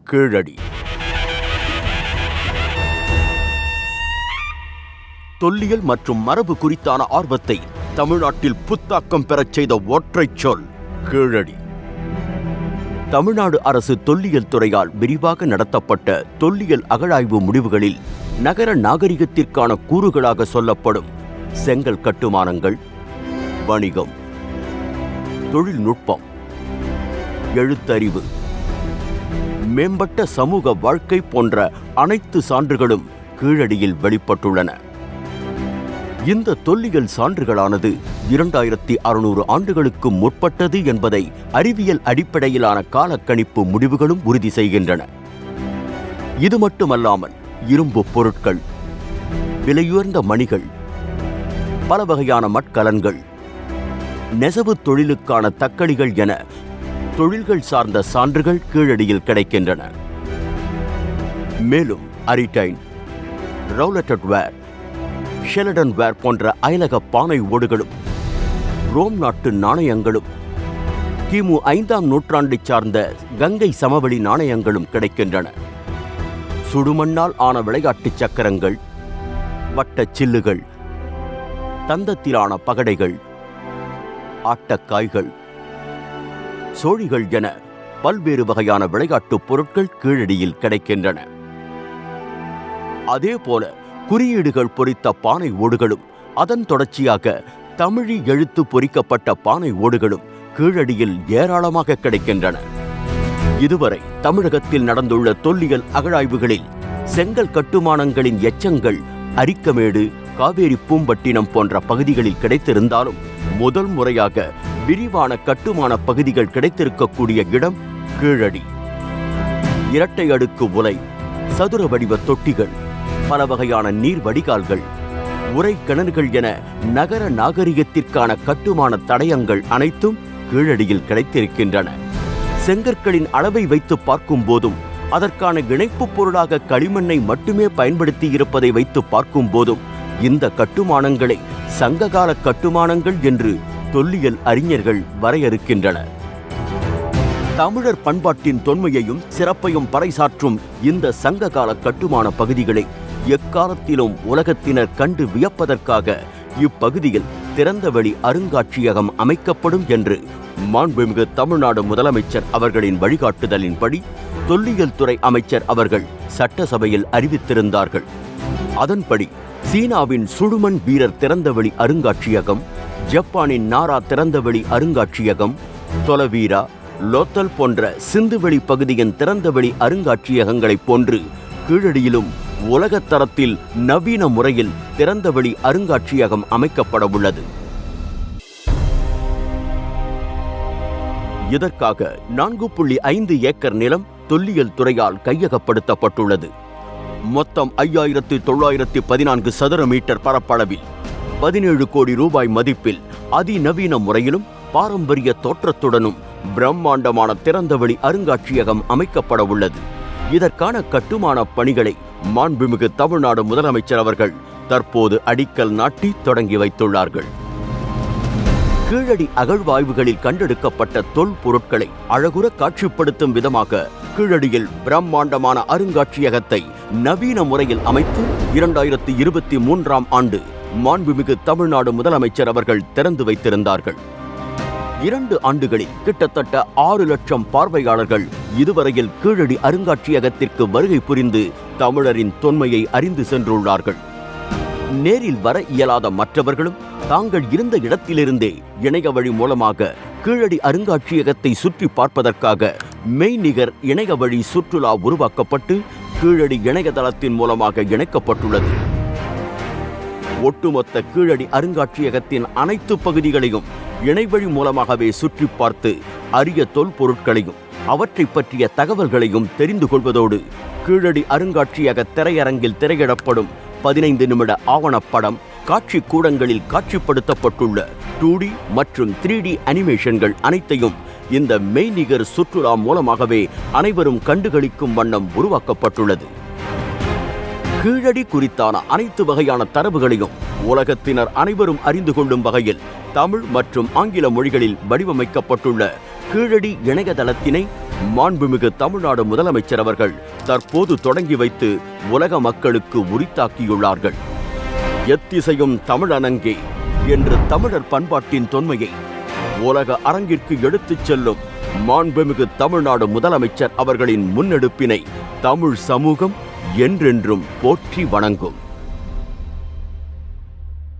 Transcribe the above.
கீழடி. தொல்லியல் மற்றும் மரபு குறித்தான ஆர்வத்தை தமிழ்நாட்டில் புத்தாக்கம் பெறச் செய்த ஒற்றைச் சொல் கீழடி. தமிழ்நாடு அரசு தொல்லியல் துறையால் விரிவாக நடத்தப்பட்ட தொல்லியல் அகழாய்வு முடிவுகளில் நகர நாகரிகத்திற்கான கூறுகளாக சொல்லப்படும் செங்கல் கட்டுமானங்கள், வணிகம், தொழில்நுட்பம், எழுத்தறிவு, மேம்பட்ட சமூக வாழ்க்கை போன்ற அனைத்து சான்றுகளும் கீழடியில் வெளிப்பட்டுள்ளன. இந்த தொல்லியல் சான்றுகளானது 2600 ஆண்டுகளுக்கு முற்பட்டது என்பதை அறிவியல் அடிப்படையிலான காலக்கணிப்பு முடிவுகளும் உறுதி செய்கின்றன. இது மட்டுமல்லாமல் இரும்பு பொருட்கள், விலையுயர்ந்த மணிகள், பல வகையான மட்கலன்கள், நெசவு தொழிலுக்கான தக்களிகள் என தொழில்கள் சார்ந்த சான்றுகள் கீழடியில் கிடைக்கின்றன. மேலும் அரிடைன், ரவுலட்டட் வேர், ஷெலடன் வேர் போன்ற அயலக பானை ஓடுகளும், ரோம் நாட்டு நாணயங்களும், கிமு 5ஆம் நூற்றாண்டை சார்ந்த கங்கை சமவெளி நாணயங்களும் கிடைக்கின்றன. சுடுமண்ணால் ஆன விளையாட்டு சக்கரங்கள், வட்டச் சில்லுகள், தந்தத்திலான பகடைகள், ஆட்டக்காய்கள், சோழிகள் என பல்வேறு வகையான விளையாட்டுப் பொருட்கள் கீழடியில் கிடைக்கின்றன. அதேபோல குறியீடுகள் பொறித்த பானை ஓடுகளும், அதன் தொடர்ச்சியாக தமிழி எழுத்து பொறிக்கப்பட்ட பானை ஓடுகளும் கீழடியில் ஏராளமாக கிடைக்கின்றன. இதுவரை தமிழகத்தில் நடந்துள்ள தொல்லியல் அகழாய்வுகளில் செங்கல் கட்டுமானங்களின் எச்சங்கள் அரிக்கமேடு, காவேரி பூம்பட்டினம் போன்ற பகுதிகளில் கிடைத்திருந்தாலும் முதல் முறையாக விரிவான கட்டுமான பகுதிகள் கிடைத்திருக்கக்கூடிய இடம் கீழடி. இரட்டை அடுக்கு உலை, சதுர வடிவ தொட்டிகள், பல வகையான நீர் வடிகால்கள், உரை கிணறுகள் என நகர நாகரிகத்திற்கான கட்டுமான தடயங்கள் அனைத்தும் கீழடியில் கிடைத்திருக்கின்றன. செங்கற்களின் அளவை வைத்து பார்க்கும் போதும், அதற்கான இணைப்புப் பொருளாக களிமண்ணை மட்டுமே பயன்படுத்தி இருப்பதை வைத்து பார்க்கும் போதும் இந்த கட்டுமானங்களை சங்ககால கட்டுமானங்கள் என்று தொல்லியல் அறிஞர்கள் வரையறுக்கின்றனர். தமிழர் பண்பாட்டின் தொன்மையையும் சிறப்பையும் பறைசாற்றும் இந்த சங்ககால கட்டுமான பகுதிகளை எக்காலத்திலும் உலகத்தினர் கண்டு வியப்பதற்காக இப்பகுதியில் திறந்தவெளி அருங்காட்சியகம் அமைக்கப்படும் என்று மாண்புமிகு தமிழ்நாடு முதலமைச்சர் அவர்களின் வழிகாட்டுதலின்படி தொல்லியல் துறை அமைச்சர் அவர்கள் சட்டசபையில் அறிவித்திருந்தார்கள். அதன்படி சீனாவின் சுடுமண் வீரர் திறந்தவெளி அருங்காட்சியகம், ஜப்பானின் நாரா திறந்தவெளி அருங்காட்சியகம், தொலவீரா, லோத்தல் போன்ற சிந்துவெளி பகுதியின் திறந்தவெளி அருங்காட்சியகங்களைப் போன்று கீழடியிலும் உலகத்தரத்தில் நவீன முறையில் திறந்தவெளி அருங்காட்சியகம் அமைக்கப்பட உள்ளது. இதற்காக 4.5 ஏக்கர் நிலம் தொல்லியல் துறையால் கையகப்படுத்தப்பட்டுள்ளது. மொத்தம் 5914 சதுர மீட்டர் பரப்பளவில் 17 கோடி ரூபாய் மதிப்பில் அதிநவீன முறையிலும் பாரம்பரிய தோற்றத்துடனும் பிரம்மாண்டமான திறந்தவெளி அருங்காட்சியகம் அமைக்கப்பட உள்ளது. இதற்கான கட்டுமான பணிகளை மாண்புமிகு தமிழ்நாடு முதலமைச்சர் அவர்கள் தற்போது அடிக்கல் நாட்டி தொடங்கி வைத்துள்ளார்கள். கீழடி அகழ்வாய்வுகளில் கண்டெடுக்கப்பட்ட தொல் பொருட்களை அழகுற காட்சிப்படுத்தும் விதமாக கீழடியில் பிரம்மாண்டமான அருங்காட்சியகத்தை நவீன முறையில் அமைத்து 2023ஆம் ஆண்டு மாண்புமிகு தமிழ்நாடு முதலமைச்சர் அவர்கள் திறந்து வைத்திருந்தார்கள். 2 ஆண்டுகளில் கிட்டத்தட்ட 6 லட்சம் பார்வையாளர்கள் இதுவரையில் கீழடி அருங்காட்சியகத்திற்கு வருகை புரிந்து தமிழரின் தொன்மையை அறிந்து சென்றுள்ளார்கள். நேரில் வர இயலாத மற்றவர்களும் தாங்கள் இருந்த இடத்திலிருந்தே இணைய வழி மூலமாக கீழடி அருங்காட்சியகத்தை சுற்றி பார்ப்பதற்காக மெய்நிகர் இணைய வழி சுற்றுலா உருவாக்கப்பட்டு கீழடி இணையதளத்தின் மூலமாக இணைக்கப்பட்டுள்ளது. ஒட்டுமொத்த கீழடி அருங்காட்சியகத்தின் அனைத்து பகுதிகளையும் இணைவழி மூலமாகவே சுற்றி பார்த்து அரிய தொல் பொருட்களையும் அவற்றை பற்றிய தகவல்களையும் தெரிந்து கொள்வதோடு கீழடி அருங்காட்சியக திரையரங்கில் திரையிடப்படும் 15 நிமிட ஆவணப்படம், காட்சி கூடங்களில் காட்சிப்படுத்தப்பட்டுள்ள 2D மற்றும் 3D அனிமேஷன்கள் அனைத்தையும் இந்த மெய்நிகர் சுற்றுலா மூலமாகவே அனைவரும் கண்டுகளிக்கும் வண்ணம் உருவாக்கப்பட்டுள்ளது. கீழடி குறித்தான அனைத்து வகையான தரவுகளையும் உலகத்தினர் அனைவரும் அறிந்து கொள்ளும் வகையில் தமிழ் மற்றும் ஆங்கில மொழிகளில் வடிவமைக்கப்பட்டுள்ள கீழடி இணையதளத்தினை மாண்புமிகு தமிழ்நாடு முதலமைச்சர் அவர்கள் தற்போது தொடங்கி வைத்து உலக மக்களுக்கு உரித்தாக்கியுள்ளார்கள். எத்திசையும் தமிழனங்கே என்று தமிழர் பண்பாட்டின் தொன்மையை உலக அரங்கிற்கு எடுத்துச் செல்லும் மாண்புமிகு தமிழ்நாடு முதலமைச்சர் அவர்களின் முன்னெடுப்பினை தமிழ் சமூகம் என்றென்றும் போற்றி வணங்கும்.